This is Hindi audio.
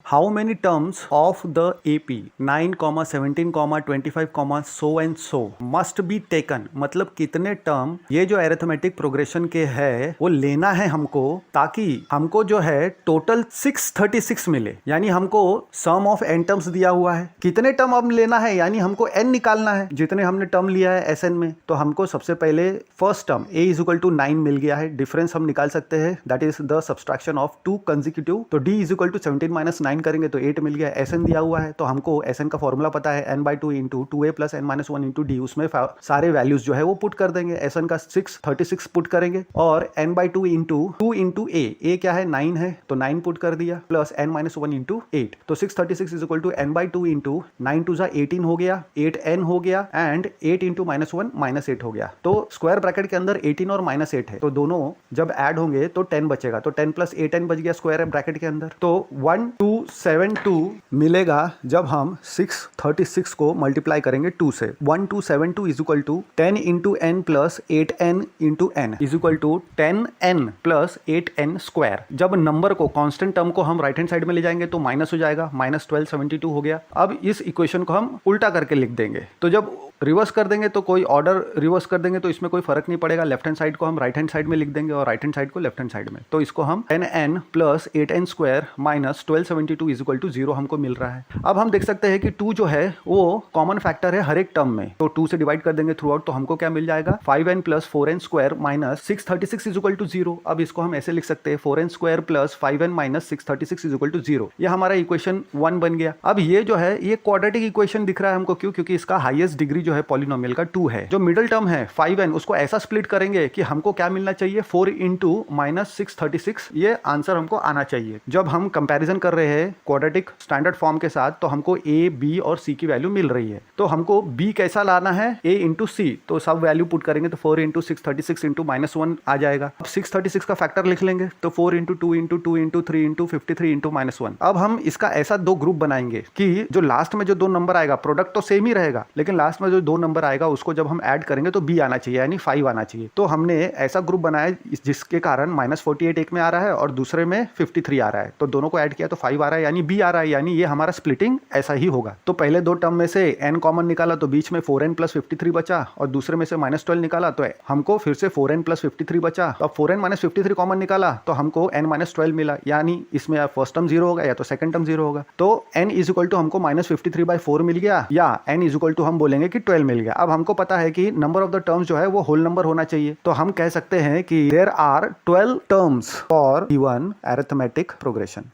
How many terms of the AP 9, 17, 25, so and so must be taken, मतलब कितने टर्म ये जो अरिथमेटिक प्रोग्रेशन के है वो लेना है हमको, ताकि हमको जो है टोटल 636 मिले। यानी हमको सम ऑफ एन टर्म्स दिया हुआ है, कितने टर्म अब लेना है, यानी हमको एन निकालना है जितने हमने टर्म लिया है एस एन में। तो हमको सबसे पहले first term a is equal to 9 मिल गया है, डिफरेंस हम निकाल सकते हैं, that is the subtraction of 2 consecutive. तो d is equal to 17 minus 9 करेंगे तो 8 मिल गया। एस एन दिया हुआ है तो हमको एस एन का फॉर्मूला पता है, n by 2 into 2a plus n minus 1 into D, उसमें सारे वैल्यूज जो है वो पुट कर देंगे। एस एन का 636 पुट करेंगे और n बाई 2 इंटू a क्या है 9 है तो 9 पुट कर दिया, प्लस n माइनस 1 इंटू 8। तो 636 is equal to n by 2 into 9 to 18 हो गया, 8n हो गया, एंड 8 इंटू माइनस 1 माइनस 8 हो गया। तो स्क्वायर ब्रैकेट के अंदर 18 और माइनस 8 है, तो दोनों जब ऐड होंगे तो 10 बचेगा, तो 10 प्लस 8n बच गया स्क्वायर ब्रैकेट के अंदर। तो 1272 मिलेगा जब हम 636 को मल्टीप्लाई करेंगे 2 से। 1272 is equal to 10 into n plus 8n into n is equal to 10n plus 8n square. जब नंबर को कांस्टेंट टर्म को हम राइट हैंड साइड में ले जाएंगे तो माइनस हो जाएगा, माइनस 1272 हो गया। अब इस इक्वेशन को हम उल्टा करके लिख देंगे, तो जब रिवर्स कर देंगे तो कोई ऑर्डर रिवर्स कर देंगे तो इसमें कोई फर्क नहीं पड़ेगा। लेफ्ट हैंड साइड को हम राइट हैंड साइड में लिख देंगे और राइट हैंड साइड को लेफ्ट हैंड साइड में। तो इसको हम 10n plus 8n square minus 1272 is equal to 0 हमको मिल रहा है। अब हम देख सकते हैं कि 2 जो है वो कॉमन फैक्टर है हर एक टर्म में, तो 2 से डिवाइड कर देंगे थ्रू आउट, तो हमको क्या मिल जाएगा 5n plus 4n square minus 636 is equal to 0। अब इसको हम ऐसे लिख सकते हैं 4n square plus 5n minus 636 is equal to 0। ये हमारा इक्वेशन 1 बन गया। अब ये जो है ये क्वाड्रेटिक इक्वेशन दिख रहा है हमको, क्यों? क्योंकि इसका हाईएस्ट डिग्री जो है पॉलिनोमियल का 2 है। जो मिडिल टर्म है 5n उसको ऐसा स्प्लिट करेंगे कि हमको क्या मिलना चाहिए 4 इंटू माइनस 636, ये आंसर हमको आना चाहिए। जब हम कंपैरिजन कर रहे हैं क्वाड्रेटिक स्टैंडर्ड फॉर्म के साथ तो हमको a, b और c की वैल्यू मिल रही है, तो हमको b कैसा लाना है a इंटू c, तो सब वैल्यू पुट करेंगे तो 4 इंटू 636 इंटू माइनस 1 आ जाएगा। अब 636 का फैक्टर लिख लेंगे तो 4 into 2 into 2 into 3 into 53 into minus 1। अब हम इसका ऐसा दो ग्रुप बनाएंगे कि जो लास्ट में जो दो नंबर आएगा, प्रोडक्ट तो सेम ही रहेगा लेकिन लास्ट में जो दो नंबर आएगा उसको जब हम ऐड करेंगे तो b आना चाहिए, यानी 5 आना चाहिए। तो हमने ऐसा ग्रुप बनाया जिसके कारण माइनस 48 एक में आ रहा है और दूसरे में 53 आ रहा है, तो दोनों को ऐड किया तो 5 आ रहा है, यानी b आ रहा है, यानी ये हमारा स्प्लिटिंग ऐसा ही होगा। तो पहले दो टर्म में से n कॉमन निकाला तो बीच में 4n प्लस 53 बचा, और दूसरे में से माइनस 12 निकाला तो हमको फिर से 4n प्लस 53 बचा। तो अब 4n माइनस 53 कॉमन निकाला तो हमको n माइनस 12 मिला, यानी इसमें फर्स्ट टर्म 0 होगा या तो सेकंड टर्म 0 होगा। तो n इज इक्वल टू हमको माइनस 53/4 मिल गया, या n इज इक्वल टू हम बोलेंगे कि 12 मिल गया। अब हमको पता है कि नंबर ऑफ द टर्म्स जो है वो होल नंबर होना चाहिए, तो हम कह सकते हैं कि there are 12 terms for given arithmetic progression.